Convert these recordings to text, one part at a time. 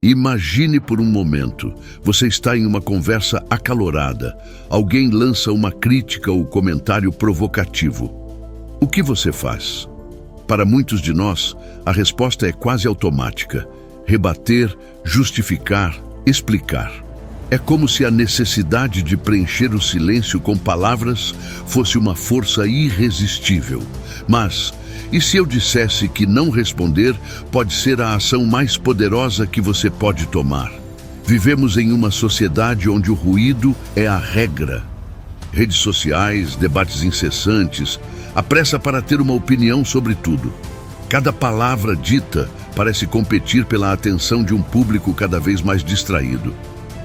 Imagine por um momento, você está em uma conversa acalorada, alguém lança uma crítica ou comentário provocativo. O que você faz? Para muitos de nós, a resposta é quase automática: rebater, justificar, explicar. É como se a necessidade de preencher o silêncio com palavras fosse uma força irresistível. Mas, e se eu dissesse que não responder pode ser a ação mais poderosa que você pode tomar? Vivemos em uma sociedade onde o ruído é a regra. Redes sociais, debates incessantes, a pressa para ter uma opinião sobre tudo. Cada palavra dita parece competir pela atenção de um público cada vez mais distraído.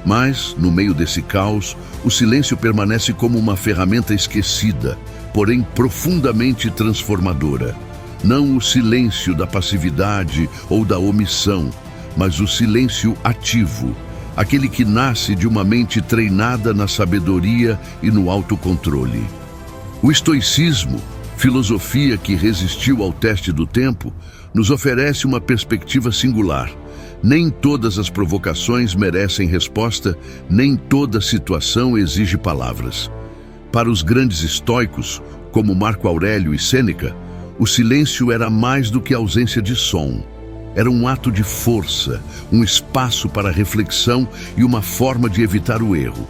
Mas, no meio desse caos, o silêncio permanece como uma ferramenta esquecida, porém profundamente transformadora. Não o silêncio da passividade ou da omissão, mas o silêncio ativo, aquele que nasce de uma mente treinada na sabedoria e no autocontrole. O estoicismo, filosofia que resistiu ao teste do tempo, nos oferece uma perspectiva singular. Nem todas as provocações merecem resposta, nem toda situação exige palavras. Para os grandes estoicos, como Marco Aurélio e Sêneca, o silêncio era mais do que ausência de som. Era um ato de força, um espaço para reflexão e uma forma de evitar o erro.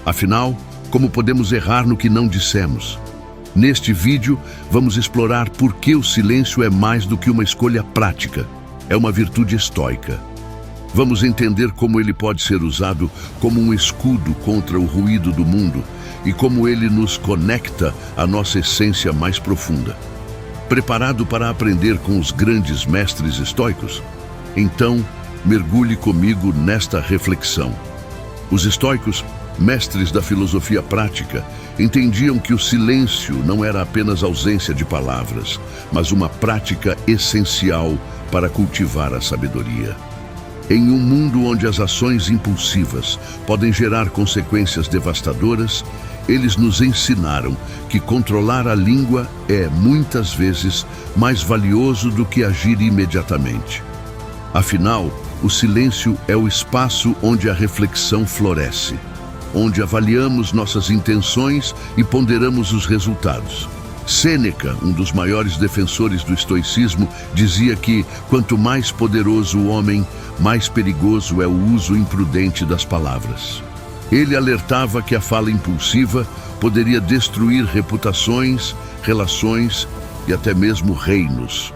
Afinal, como podemos errar no que não dissemos? Neste vídeo, vamos explorar por que o silêncio é mais do que uma escolha prática. É uma virtude estoica. Vamos entender como ele pode ser usado como um escudo contra o ruído do mundo e como ele nos conecta à nossa essência mais profunda. Preparado para aprender com os grandes mestres estoicos? Então, mergulhe comigo nesta reflexão. Os estoicos, mestres da filosofia prática, entendiam que o silêncio não era apenas ausência de palavras, mas uma prática essencial para cultivar a sabedoria. Em um mundo onde as ações impulsivas podem gerar consequências devastadoras, eles nos ensinaram que controlar a língua é, muitas vezes, mais valioso do que agir imediatamente. Afinal, o silêncio é o espaço onde a reflexão floresce, onde avaliamos nossas intenções e ponderamos os resultados. Sêneca, um dos maiores defensores do estoicismo, dizia que, quanto mais poderoso o homem, mais perigoso é o uso imprudente das palavras. Ele alertava que a fala impulsiva poderia destruir reputações, relações e até mesmo reinos.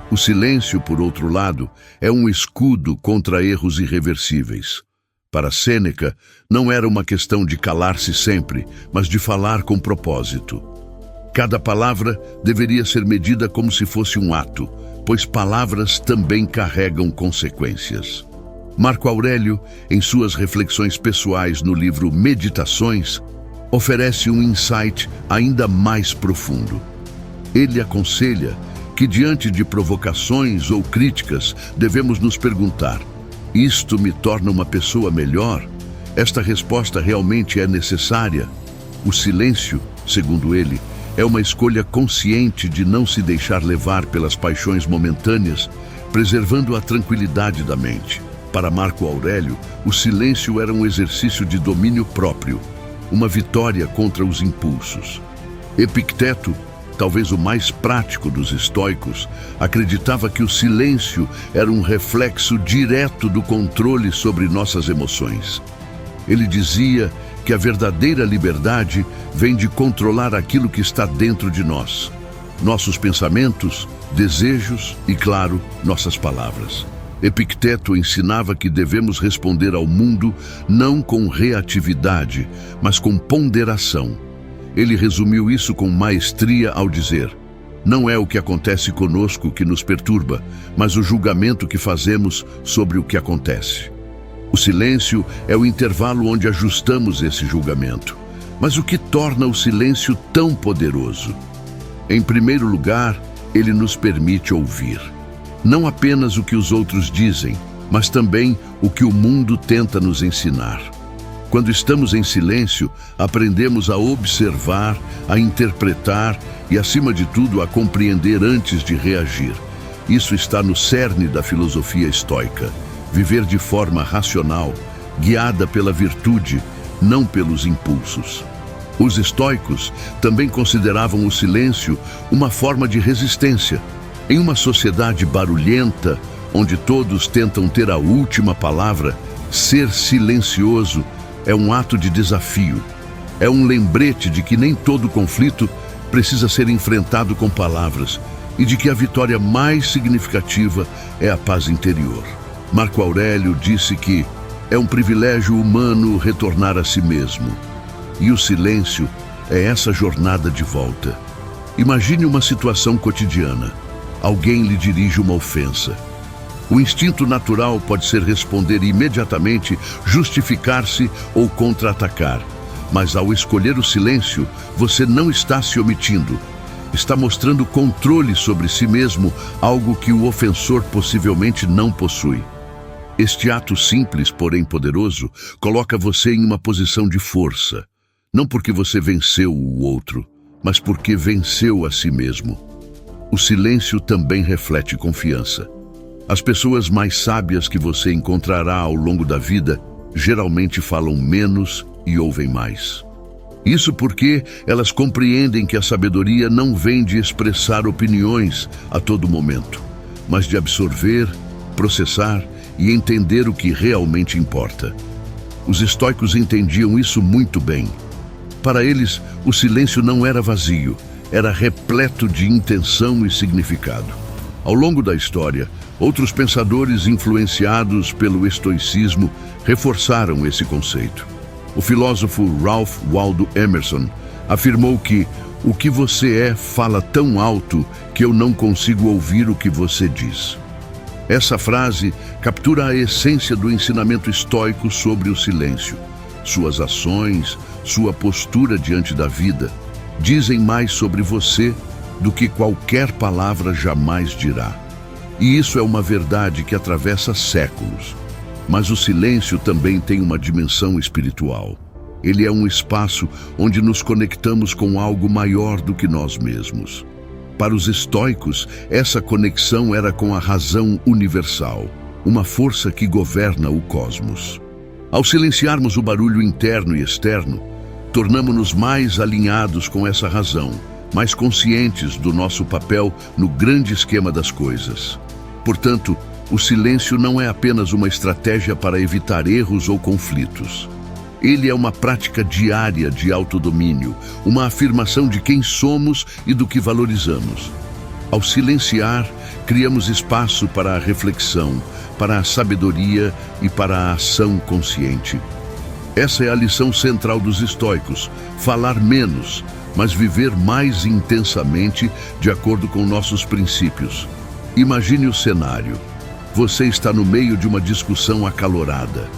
O silêncio, por outro lado, é um escudo contra erros irreversíveis. Para Sêneca, não era uma questão de calar-se sempre, mas de falar com propósito. Cada palavra deveria ser medida como se fosse um ato, pois palavras também carregam consequências. Marco Aurélio, em suas reflexões pessoais no livro Meditações, oferece um insight ainda mais profundo. Ele aconselha que, diante de provocações ou críticas, devemos nos perguntar: isto me torna uma pessoa melhor? Esta resposta realmente é necessária? O silêncio, segundo ele, é uma escolha consciente de não se deixar levar pelas paixões momentâneas, preservando a tranquilidade da mente. Para Marco Aurélio, o silêncio era um exercício de domínio próprio, uma vitória contra os impulsos. Epicteto, talvez o mais prático dos estoicos, acreditava que o silêncio era um reflexo direto do controle sobre nossas emoções. Ele dizia que a verdadeira liberdade vem de controlar aquilo que está dentro de nós, nossos pensamentos, desejos e, claro, nossas palavras. Epicteto ensinava que devemos responder ao mundo não com reatividade, mas com ponderação. Ele resumiu isso com maestria ao dizer: não é o que acontece conosco que nos perturba, mas o julgamento que fazemos sobre o que acontece. O silêncio é o intervalo onde ajustamos esse julgamento. Mas o que torna o silêncio tão poderoso? Em primeiro lugar, ele nos permite ouvir. Não apenas o que os outros dizem, mas também o que o mundo tenta nos ensinar. Quando estamos em silêncio, aprendemos a observar, a interpretar e, acima de tudo, a compreender antes de reagir. Isso está no cerne da filosofia estoica. viver de forma racional, guiada pela virtude, não pelos impulsos. Os estoicos também consideravam o silêncio uma forma de resistência. Em uma sociedade barulhenta, onde todos tentam ter a última palavra, ser silencioso é um ato de desafio. É um lembrete de que nem todo conflito precisa ser enfrentado com palavras e de que a vitória mais significativa é a paz interior. Marco Aurélio disse que é um privilégio humano retornar a si mesmo. E o silêncio é essa jornada de volta. Imagine uma situação cotidiana. Alguém lhe dirige uma ofensa. O instinto natural pode ser responder imediatamente, justificar-se ou contra-atacar. Mas ao escolher o silêncio, você não está se omitindo. Está mostrando controle sobre si mesmo, algo que o ofensor possivelmente não possui. Este ato simples, porém poderoso, coloca você em uma posição de força. Não porque você venceu o outro, mas porque venceu a si mesmo. O silêncio também reflete confiança. As pessoas mais sábias que você encontrará ao longo da vida geralmente falam menos e ouvem mais. Isso porque elas compreendem que a sabedoria não vem de expressar opiniões a todo momento, mas de absorver, processar e entender o que realmente importa. Os estoicos entendiam isso muito bem. Para eles, o silêncio não era vazio, era repleto de intenção e significado. Ao longo da história, outros pensadores influenciados pelo estoicismo reforçaram esse conceito. O filósofo Ralph Waldo Emerson afirmou que o que você é fala tão alto que eu não consigo ouvir o que você diz. Essa frase captura a essência do ensinamento estoico sobre o silêncio. Suas ações, sua postura diante da vida, dizem mais sobre você do que qualquer palavra jamais dirá. E isso é uma verdade que atravessa séculos. Mas o silêncio também tem uma dimensão espiritual. Ele é um espaço onde nos conectamos com algo maior do que nós mesmos. Para os estoicos, essa conexão era com a razão universal, uma força que governa o cosmos. Ao silenciarmos o barulho interno e externo, tornamo-nos mais alinhados com essa razão, mais conscientes do nosso papel no grande esquema das coisas. Portanto, o silêncio não é apenas uma estratégia para evitar erros ou conflitos. Ele é uma prática diária de autodomínio, uma afirmação de quem somos e do que valorizamos. Ao silenciar, criamos espaço para a reflexão, para a sabedoria e para a ação consciente. Essa é a lição central dos estoicos: falar menos, mas viver mais intensamente de acordo com nossos princípios. Imagine o cenário. Você está no meio de uma discussão acalorada.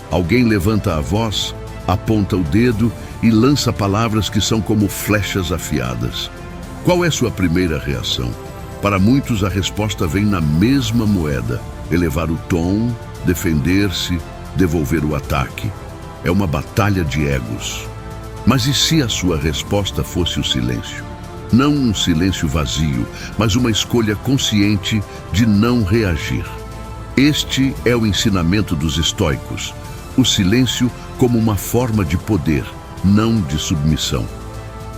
Alguém levanta a voz, aponta o dedo e lança palavras que são como flechas afiadas. Qual é sua primeira reação? Para muitos, a resposta vem na mesma moeda: elevar o tom, defender-se, devolver o ataque. É uma batalha de egos. Mas e se a sua resposta fosse o silêncio? Não um silêncio vazio, mas uma escolha consciente de não reagir. Este é o ensinamento dos estoicos: o silêncio como uma forma de poder, não de submissão.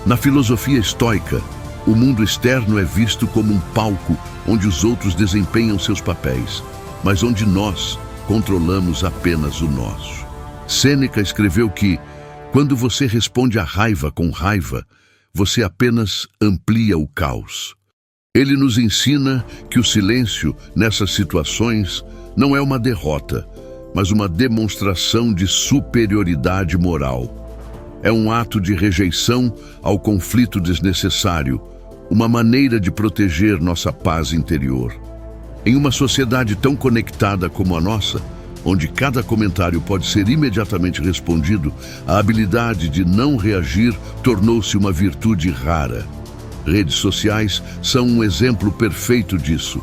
Na filosofia estoica, o mundo externo é visto como um palco onde os outros desempenham seus papéis, mas onde nós controlamos apenas o nosso. Sêneca escreveu que, quando você responde à raiva com raiva, você apenas amplia o caos. Ele nos ensina que o silêncio, nessas situações, não é uma derrota, mas uma demonstração de superioridade moral. É um ato de rejeição ao conflito desnecessário, uma maneira de proteger nossa paz interior. Em uma sociedade tão conectada como a nossa, onde cada comentário pode ser imediatamente respondido, a habilidade de não reagir tornou-se uma virtude rara. Redes sociais são um exemplo perfeito disso.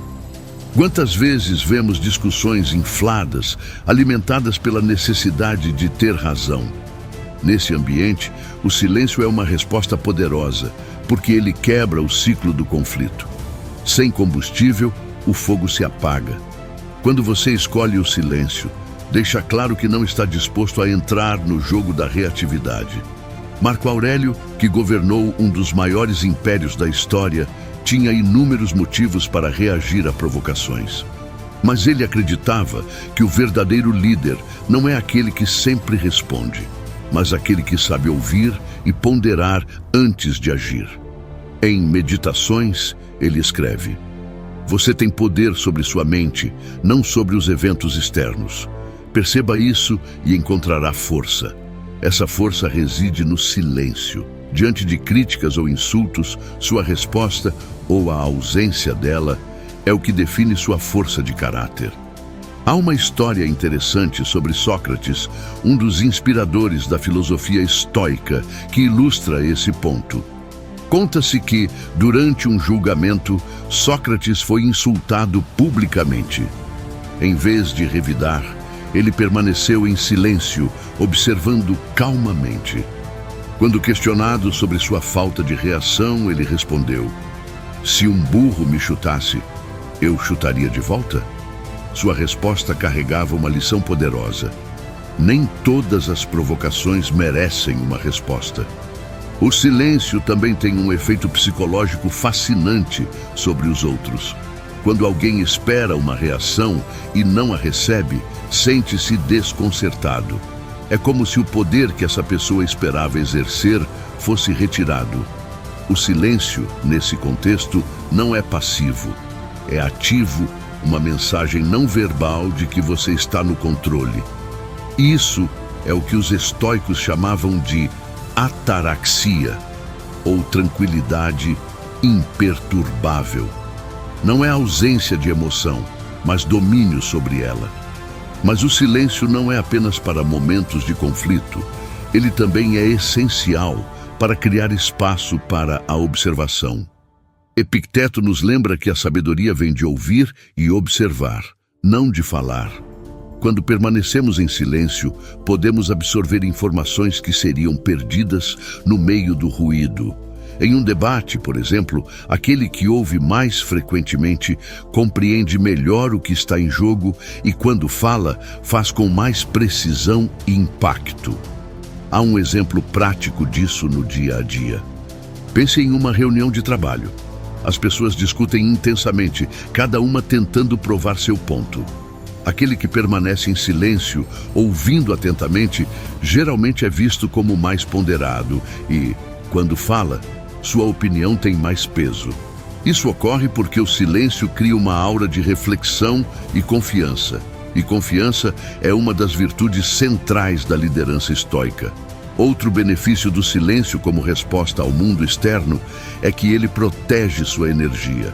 Quantas vezes vemos discussões infladas, alimentadas pela necessidade de ter razão? Nesse ambiente, o silêncio é uma resposta poderosa, porque ele quebra o ciclo do conflito. Sem combustível, o fogo se apaga. Quando você escolhe o silêncio, deixa claro que não está disposto a entrar no jogo da reatividade. Marco Aurélio, que governou um dos maiores impérios da história, tinha inúmeros motivos para reagir a provocações. Mas ele acreditava que o verdadeiro líder não é aquele que sempre responde, mas aquele que sabe ouvir e ponderar antes de agir. Em Meditações, ele escreve: "Você tem poder sobre sua mente, não sobre os eventos externos. Perceba isso e encontrará força. Essa força reside no silêncio. Diante de críticas ou insultos, sua resposta, ou a ausência dela, é o que define sua força de caráter." Há uma história interessante sobre Sócrates, um dos inspiradores da filosofia estoica, que ilustra esse ponto. Conta-se que, durante um julgamento, Sócrates foi insultado publicamente. Em vez de revidar, ele permaneceu em silêncio, observando calmamente. Quando questionado sobre sua falta de reação, ele respondeu: "Se um burro me chutasse, eu chutaria de volta?" Sua resposta carregava uma lição poderosa. Nem todas as provocações merecem uma resposta. O silêncio também tem um efeito psicológico fascinante sobre os outros. Quando alguém espera uma reação e não a recebe, sente-se desconcertado. É como se o poder que essa pessoa esperava exercer fosse retirado. O silêncio, nesse contexto, não é passivo, é ativo, uma mensagem não verbal de que você está no controle. Isso é o que os estoicos chamavam de ataraxia, ou tranquilidade imperturbável. Não é ausência de emoção, mas domínio sobre ela. Mas o silêncio não é apenas para momentos de conflito, ele também é essencial para criar espaço para a observação. Epicteto nos lembra que a sabedoria vem de ouvir e observar, não de falar. Quando permanecemos em silêncio, podemos absorver informações que seriam perdidas no meio do ruído. Em um debate, por exemplo, aquele que ouve mais frequentemente compreende melhor o que está em jogo e, quando fala, faz com mais precisão e impacto. Há um exemplo prático disso no dia a dia. Pense em uma reunião de trabalho. As pessoas discutem intensamente, cada uma tentando provar seu ponto. Aquele que permanece em silêncio, ouvindo atentamente, geralmente é visto como mais ponderado e, quando fala, sua opinião tem mais peso. Isso ocorre porque o silêncio cria uma aura de reflexão e confiança. E confiança é uma das virtudes centrais da liderança estoica. Outro benefício do silêncio como resposta ao mundo externo é que ele protege sua energia.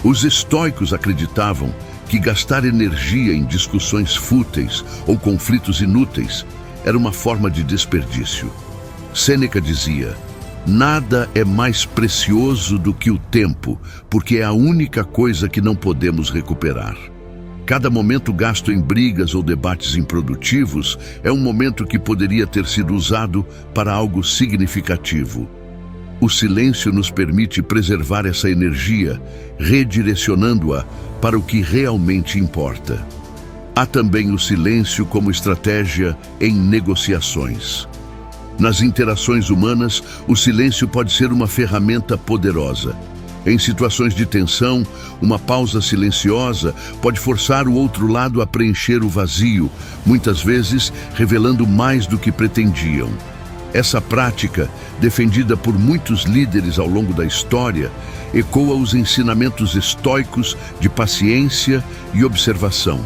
Os estoicos acreditavam que gastar energia em discussões fúteis ou conflitos inúteis era uma forma de desperdício. Sêneca dizia: "Nada é mais precioso do que o tempo, porque é a única coisa que não podemos recuperar." Cada momento gasto em brigas ou debates improdutivos é um momento que poderia ter sido usado para algo significativo. O silêncio nos permite preservar essa energia, redirecionando-a para o que realmente importa. Há também o silêncio como estratégia em negociações. Nas interações humanas, o silêncio pode ser uma ferramenta poderosa. Em situações de tensão, uma pausa silenciosa pode forçar o outro lado a preencher o vazio, muitas vezes revelando mais do que pretendiam. Essa prática, defendida por muitos líderes ao longo da história, ecoa os ensinamentos estoicos de paciência e observação.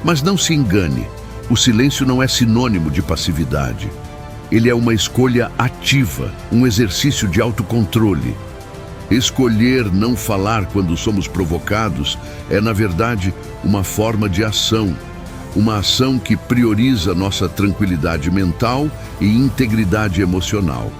Mas não se engane, o silêncio não é sinônimo de passividade. Ele é uma escolha ativa, um exercício de autocontrole. Escolher não falar quando somos provocados é, na verdade, uma forma de ação. Uma ação que prioriza nossa tranquilidade mental e integridade emocional.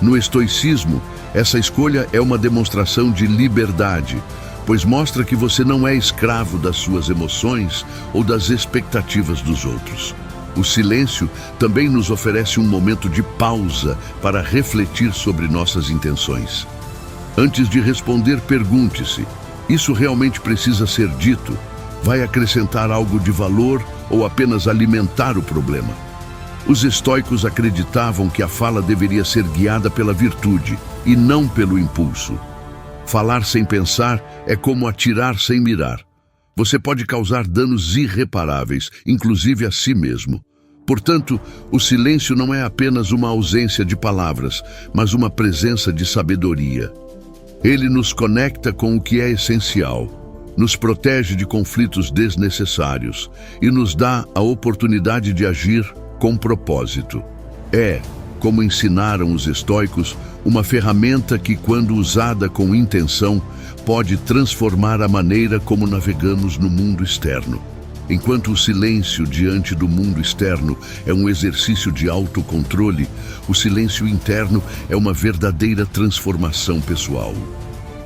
No estoicismo, essa escolha é uma demonstração de liberdade, pois mostra que você não é escravo das suas emoções ou das expectativas dos outros. O silêncio também nos oferece um momento de pausa para refletir sobre nossas intenções. Antes de responder, pergunte-se: isso realmente precisa ser dito? Vai acrescentar algo de valor ou apenas alimentar o problema? Os estoicos acreditavam que a fala deveria ser guiada pela virtude e não pelo impulso. Falar sem pensar é como atirar sem mirar. Você pode causar danos irreparáveis, inclusive a si mesmo. Portanto, o silêncio não é apenas uma ausência de palavras, mas uma presença de sabedoria. Ele nos conecta com o que é essencial, nos protege de conflitos desnecessários e nos dá a oportunidade de agir com propósito. É, como ensinaram os estoicos, uma ferramenta que, quando usada com intenção, pode transformar a maneira como navegamos no mundo externo. Enquanto o silêncio diante do mundo externo é um exercício de autocontrole, o silêncio interno é uma verdadeira transformação pessoal.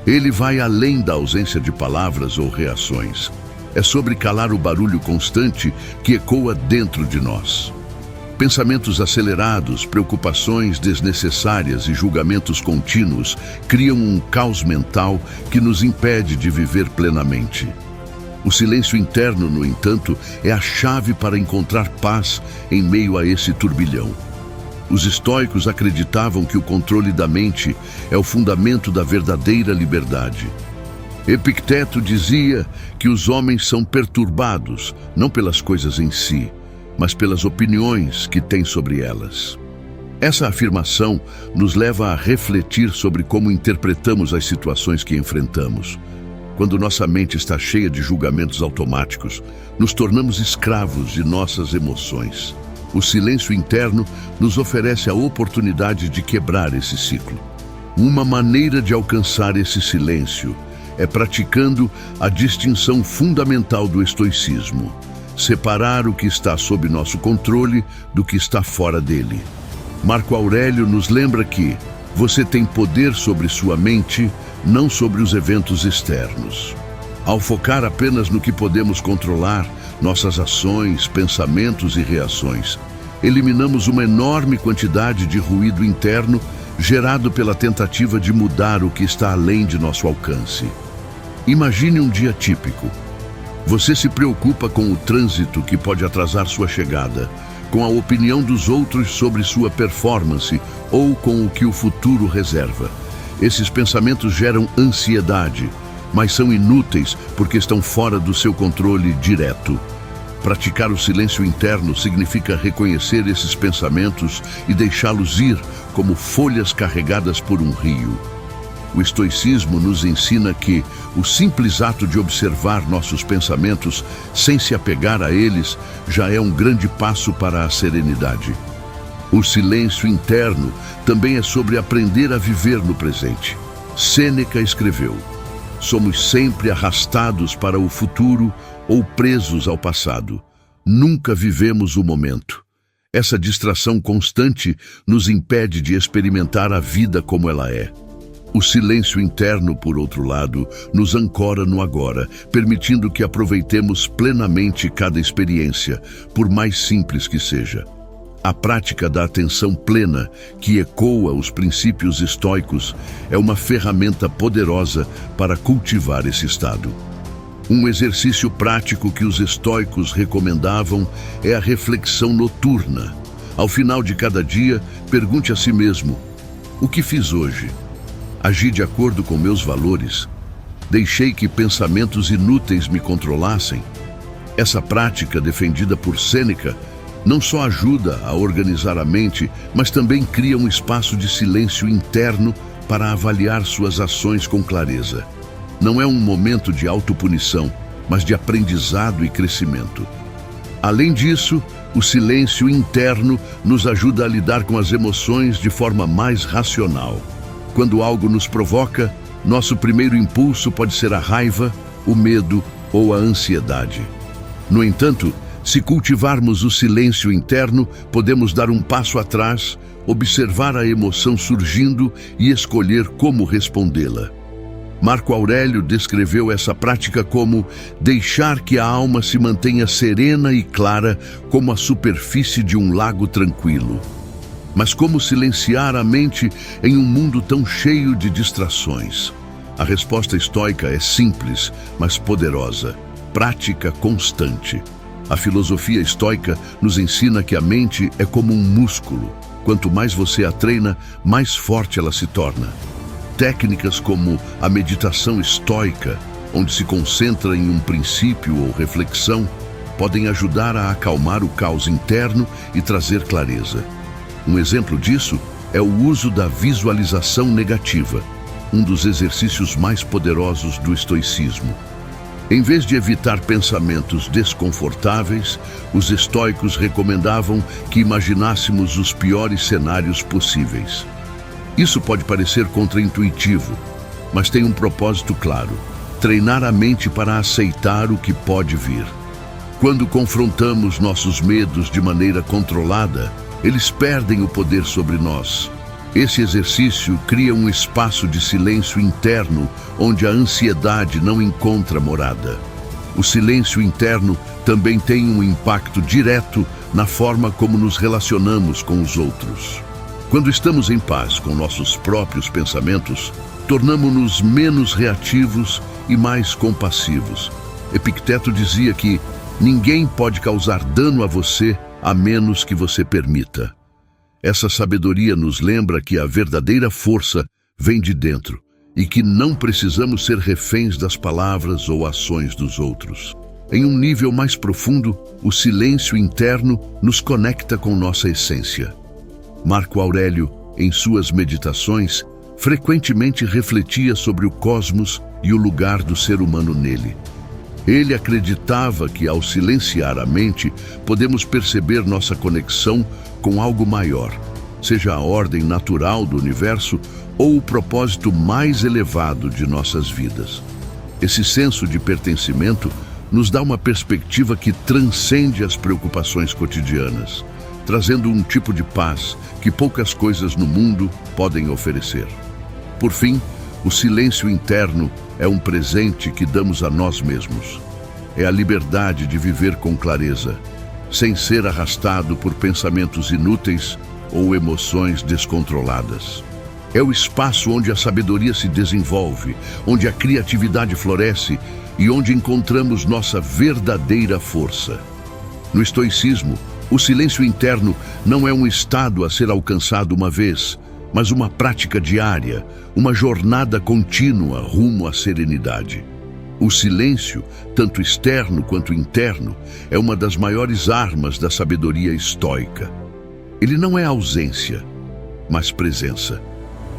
Ele vai além da ausência de palavras ou reações. É sobre calar o barulho constante que ecoa dentro de nós. Pensamentos acelerados, preocupações desnecessárias e julgamentos contínuos criam um caos mental que nos impede de viver plenamente. O silêncio interno, no entanto, é a chave para encontrar paz em meio a esse turbilhão. Os estoicos acreditavam que o controle da mente é o fundamento da verdadeira liberdade. Epicteto dizia que os homens são perturbados, não pelas coisas em si, mas pelas opiniões que têm sobre elas. Essa afirmação nos leva a refletir sobre como interpretamos as situações que enfrentamos. Quando nossa mente está cheia de julgamentos automáticos, nos tornamos escravos de nossas emoções. O silêncio interno nos oferece a oportunidade de quebrar esse ciclo. Uma maneira de alcançar esse silêncio é praticando a distinção fundamental do estoicismo: separar o que está sob nosso controle do que está fora dele. Marco Aurélio nos lembra que você tem poder sobre sua mente, não sobre os eventos externos. Ao focar apenas no que podemos controlar, nossas ações, pensamentos e reações, eliminamos uma enorme quantidade de ruído interno gerado pela tentativa de mudar o que está além de nosso alcance. Imagine um dia típico. Você se preocupa com o trânsito que pode atrasar sua chegada, com a opinião dos outros sobre sua performance ou com o que o futuro reserva. Esses pensamentos geram ansiedade, mas são inúteis porque estão fora do seu controle direto. Praticar o silêncio interno significa reconhecer esses pensamentos e deixá-los ir como folhas carregadas por um rio. O estoicismo nos ensina que o simples ato de observar nossos pensamentos sem se apegar a eles já é um grande passo para a serenidade. O silêncio interno também é sobre aprender a viver no presente. Sêneca escreveu: somos sempre arrastados para o futuro ou presos ao passado. Nunca vivemos o momento. Essa distração constante nos impede de experimentar a vida como ela é. O silêncio interno, por outro lado, nos ancora no agora, permitindo que aproveitemos plenamente cada experiência, por mais simples que seja. A prática da atenção plena, que ecoa os princípios estoicos, é uma ferramenta poderosa para cultivar esse estado. Um exercício prático que os estoicos recomendavam é a reflexão noturna. Ao final de cada dia, pergunte a si mesmo: o que fiz hoje? Agi de acordo com meus valores? Deixei que pensamentos inúteis me controlassem? Essa prática, defendida por Sêneca, não só ajuda a organizar a mente, mas também cria um espaço de silêncio interno para avaliar suas ações com clareza. Não é um momento de autopunição, mas de aprendizado e crescimento. Além disso, o silêncio interno nos ajuda a lidar com as emoções de forma mais racional. Quando algo nos provoca, nosso primeiro impulso pode ser a raiva, o medo ou a ansiedade. No entanto, se cultivarmos o silêncio interno, podemos dar um passo atrás, observar a emoção surgindo e escolher como respondê-la. Marco Aurélio descreveu essa prática como deixar que a alma se mantenha serena e clara como a superfície de um lago tranquilo. Mas como silenciar a mente em um mundo tão cheio de distrações? A resposta estoica é simples, mas poderosa. prática constante. A filosofia estoica nos ensina que a mente é como um músculo. Quanto mais você a treina, mais forte ela se torna. Técnicas como a meditação estoica, onde se concentra em um princípio ou reflexão, podem ajudar a acalmar o caos interno e trazer clareza. Um exemplo disso é o uso da visualização negativa, um dos exercícios mais poderosos do estoicismo. Em vez de evitar pensamentos desconfortáveis, os estoicos recomendavam que imaginássemos os piores cenários possíveis. Isso pode parecer contraintuitivo, mas tem um propósito claro: treinar a mente para aceitar o que pode vir. Quando confrontamos nossos medos de maneira controlada, eles perdem o poder sobre nós. Esse exercício cria um espaço de silêncio interno onde a ansiedade não encontra morada. O silêncio interno também tem um impacto direto na forma como nos relacionamos com os outros. Quando estamos em paz com nossos próprios pensamentos, tornamo-nos menos reativos e mais compassivos. Epicteto dizia que ninguém pode causar dano a você a menos que você permita. Essa sabedoria nos lembra que a verdadeira força vem de dentro e que não precisamos ser reféns das palavras ou ações dos outros. Em um nível mais profundo, o silêncio interno nos conecta com nossa essência. Marco Aurélio, em suas meditações, frequentemente refletia sobre o cosmos e o lugar do ser humano nele. Ele acreditava que, ao silenciar a mente, podemos perceber nossa conexão com algo maior, seja a ordem natural do universo ou o propósito mais elevado de nossas vidas. Esse senso de pertencimento nos dá uma perspectiva que transcende as preocupações cotidianas, trazendo um tipo de paz que poucas coisas no mundo podem oferecer. Por fim, o silêncio interno é um presente que damos a nós mesmos. É a liberdade de viver com clareza, sem ser arrastado por pensamentos inúteis ou emoções descontroladas. É o espaço onde a sabedoria se desenvolve, onde a criatividade floresce e onde encontramos nossa verdadeira força. No estoicismo, o silêncio interno não é um estado a ser alcançado uma vez, mas uma prática diária, uma jornada contínua rumo à serenidade. O silêncio, tanto externo quanto interno, é uma das maiores armas da sabedoria estoica. Ele não é ausência, mas presença.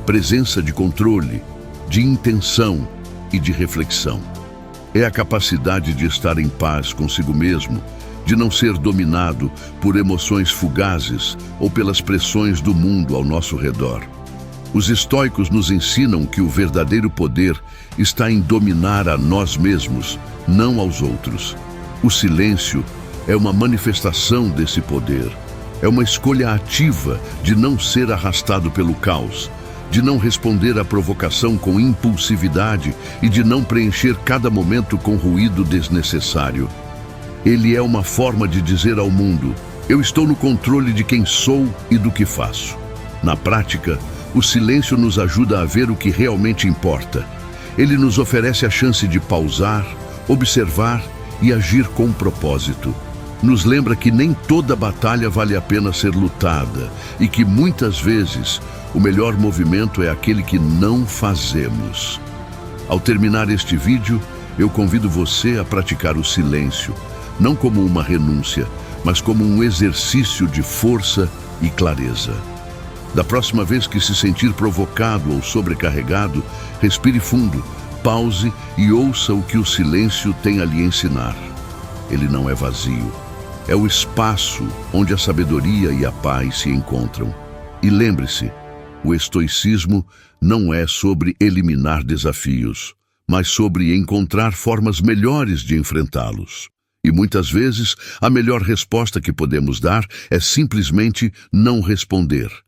Presença de controle, de intenção e de reflexão. É a capacidade de estar em paz consigo mesmo, de não ser dominado por emoções fugazes ou pelas pressões do mundo ao nosso redor. Os estoicos nos ensinam que o verdadeiro poder está em dominar a nós mesmos, não aos outros. O silêncio é uma manifestação desse poder. É uma escolha ativa de não ser arrastado pelo caos, de não responder à provocação com impulsividade e de não preencher cada momento com ruído desnecessário. Ele é uma forma de dizer ao mundo: eu estou no controle de quem sou e do que faço. Na prática, o silêncio nos ajuda a ver o que realmente importa. Ele nos oferece a chance de pausar, observar e agir com propósito. Nos lembra que nem toda batalha vale a pena ser lutada e que muitas vezes o melhor movimento é aquele que não fazemos. Ao terminar este vídeo, eu convido você a praticar o silêncio, não como uma renúncia, mas como um exercício de força e clareza. Da próxima vez que se sentir provocado ou sobrecarregado, respire fundo, pause e ouça o que o silêncio tem a lhe ensinar. Ele não é vazio. É o espaço onde a sabedoria e a paz se encontram. E lembre-se, o estoicismo não é sobre eliminar desafios, mas sobre encontrar formas melhores de enfrentá-los. E muitas vezes, a melhor resposta que podemos dar é simplesmente não responder.